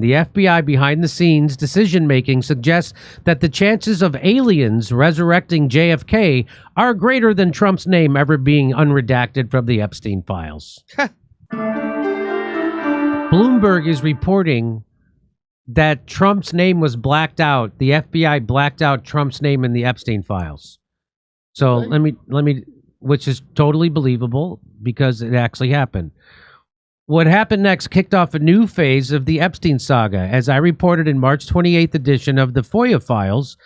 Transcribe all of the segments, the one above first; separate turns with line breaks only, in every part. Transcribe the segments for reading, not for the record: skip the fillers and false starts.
the FBI behind-the-scenes decision-making suggests that the chances of aliens resurrecting JFK are greater than Trump's name ever being unredacted from the Epstein files. Bloomberg is reporting that Trump's name was blacked out. The FBI blacked out Trump's name in the Epstein files. So let me, which is totally believable because it actually happened. What happened next kicked off a new phase of the Epstein saga. As I reported in March 28th edition of the FOIA files,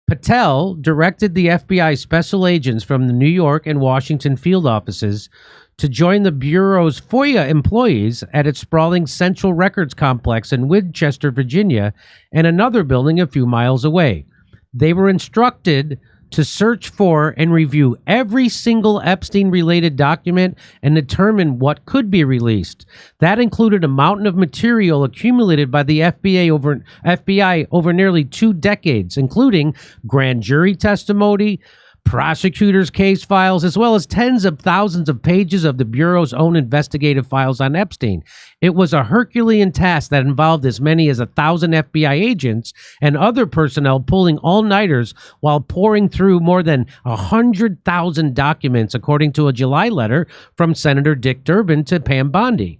Patel directed the FBI special agents from the New York and Washington field offices to join the Bureau's FOIA employees at its sprawling Central Records Complex in Winchester, Virginia, and another building a few miles away. They were instructed to search for and review every single Epstein-related document and determine what could be released. That included a mountain of material accumulated by the FBI over nearly 2 decades, including grand jury testimony, prosecutors' case files, as well as tens of thousands of pages of the Bureau's own investigative files on Epstein. It was a Herculean task that involved as many as 1,000 FBI agents and other personnel pulling all-nighters while pouring through more than 100,000 documents, according to a July letter from Senator Dick Durbin to Pam Bondi.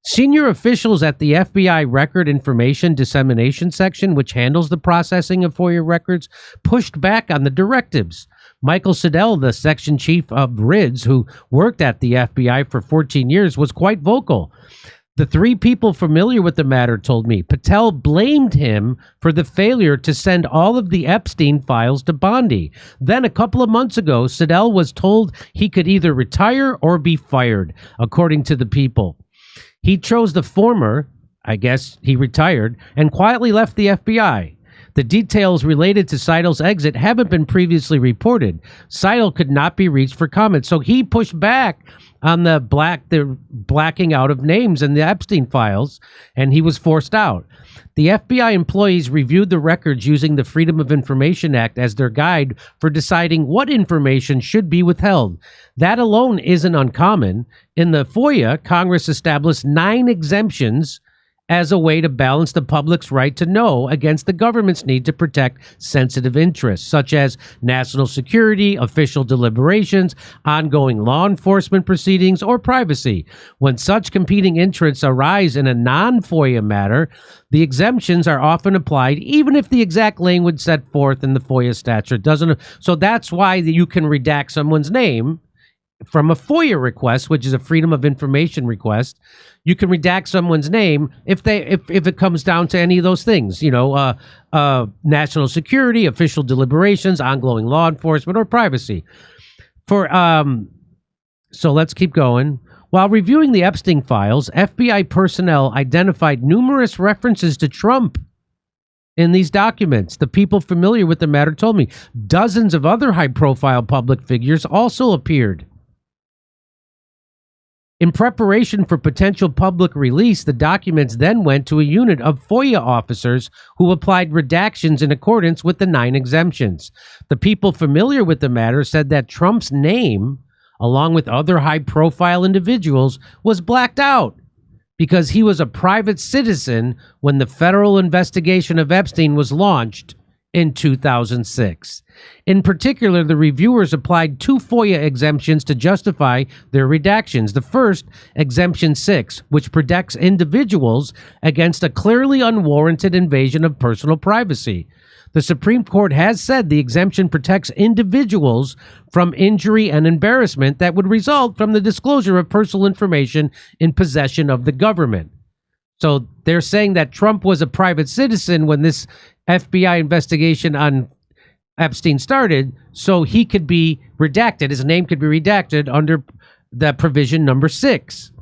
Senior officials at the FBI Record Information Dissemination Section, which handles the processing of FOIA records, pushed back on the directives. Michael Siddell, the section chief of RIDS, who worked at the FBI for 14 years, was quite vocal. The 3 people familiar with the matter told me Patel blamed him for the failure to send all of the Epstein files to Bondi. Then a couple of months ago, Siddell was told he could either retire or be fired, according to the people. He chose the former, I guess he retired, and quietly left the FBI. The details related to Seidel's exit haven't been previously reported. Seidel could not be reached for comment, so he pushed back on the blacking out of names in the Epstein files, and he was forced out. The FBI employees reviewed the records using the Freedom of Information Act as their guide for deciding what information should be withheld. That alone isn't uncommon. In the FOIA, Congress established 9 exemptions as a way to balance the public's right to know against the government's need to protect sensitive interests, such as national security, official deliberations, ongoing law enforcement proceedings, or privacy. When such competing interests arise in a non-FOIA matter, the exemptions are often applied, even if the exact language set forth in the FOIA statute doesn't. So that's why you can redact someone's name from a FOIA request, which is a Freedom of Information request. You can redact someone's name if it comes down to any of those things, national security, official deliberations, ongoing law enforcement, or privacy. So let's keep going. While reviewing the Epstein files, FBI personnel identified numerous references to Trump in these documents. The people familiar with the matter told me dozens of other high-profile public figures also appeared. In preparation for potential public release, the documents then went to a unit of FOIA officers who applied redactions in accordance with the 9 exemptions. The people familiar with the matter said that Trump's name, along with other high-profile individuals, was blacked out because he was a private citizen when the federal investigation of Epstein was launched in 2006. In particular, the reviewers applied 2 FOIA exemptions to justify their redactions. The first, Exemption 6, which protects individuals against a clearly unwarranted invasion of personal privacy. The Supreme Court has said the exemption protects individuals from injury and embarrassment that would result from the disclosure of personal information in possession of the government. So they're saying that Trump was a private citizen when this FBI investigation on Epstein started, so he could be redacted. His name could be redacted under the provision number 6.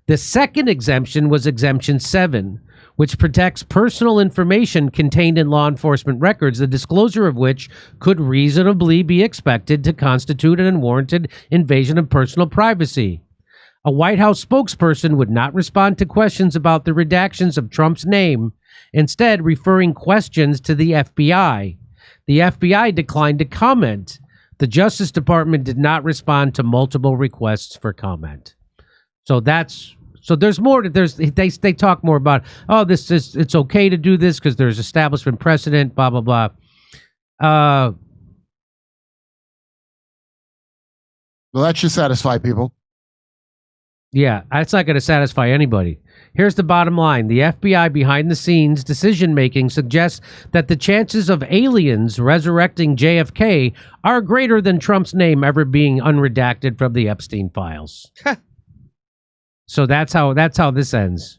The second exemption was Exemption 7, which protects personal information contained in law enforcement records, the disclosure of which could reasonably be expected to constitute an unwarranted invasion of personal privacy. A White House spokesperson would not respond to questions about the redactions of Trump's name, instead referring questions to the FBI. The FBI declined to comment. The Justice Department did not respond to multiple requests for comment. So that's So there's more. They talk more about, oh, it's okay to do this because there's establishment precedent, blah blah blah.
Well, that should satisfy people.
Yeah, that's not going to satisfy anybody. Here's the bottom line. The FBI behind-the-scenes decision-making suggests that the chances of aliens resurrecting JFK are greater than Trump's name ever being unredacted from the Epstein files. So that's how this ends.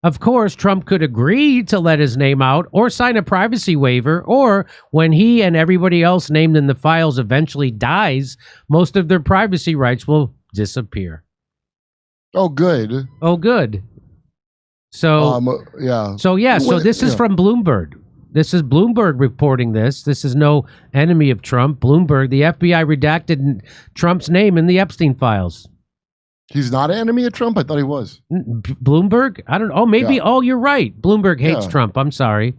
Of course, Trump could agree to let his name out or sign a privacy waiver, or when he and everybody else named in the files eventually dies, most of their privacy rights will disappear.
Oh, good.
Oh, good. So,
yeah.
So this is from Bloomberg. This is Bloomberg reporting this. This is no enemy of Trump. Bloomberg, the FBI redacted Trump's name in the Epstein files.
He's not an enemy of Trump? I thought he was.
Bloomberg? I don't know. Oh, maybe. Yeah. Oh, you're right. Bloomberg hates Trump. I'm sorry.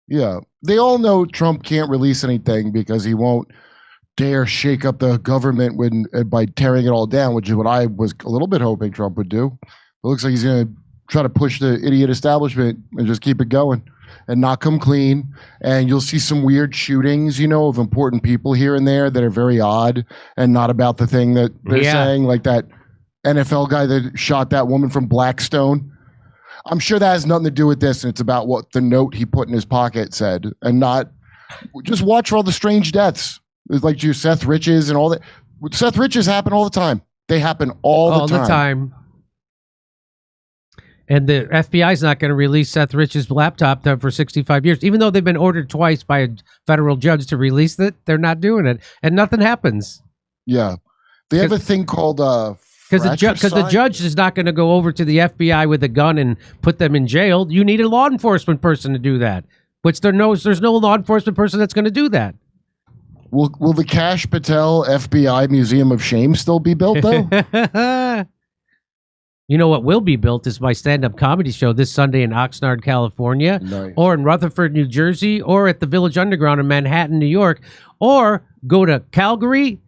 Yeah. They all know Trump can't release anything because he won't dare shake up the government by tearing it all down, which is what I was a little bit hoping Trump would do. It looks like he's going to try to push the idiot establishment and just keep it going and not come clean. And you'll see some weird shootings, of important people here and there that are very odd and not about the thing that they're saying, like that NFL guy that shot that woman from Blackstone. I'm sure that has nothing to do with this, and it's about what the note he put in his pocket said, and not just watch for all the strange deaths. It's like Seth Riches and all that. Seth Riches happen all the time. They happen all the time.
And the FBI is not going to release Seth Riches' laptop for 65 years. Even though they've been ordered twice by a federal judge to release it, they're not doing it. And nothing happens.
Yeah. They have a thing called
because the judge is not going to go over to the FBI with a gun and put them in jail. You need a law enforcement person to do that. Which there's no law enforcement person that's going to do that.
Will the Kash Patel FBI Museum of Shame still be built, though?
You know what will be built is my stand-up comedy show this Sunday in Oxnard, California, or in Rutherford, New Jersey, or at the Village Underground in Manhattan, New York, or go to Calgary,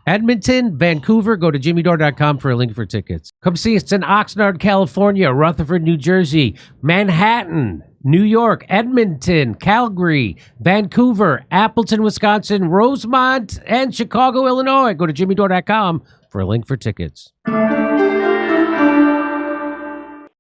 Edmonton, Vancouver. Go to jimmydore.com for a link for tickets. Come see us in Oxnard, California, Rutherford, New Jersey, Manhattan, New York, Edmonton, Calgary, Vancouver, Appleton, Wisconsin, Rosemont, and Chicago, Illinois. Go to jimmydore.com for a link for tickets.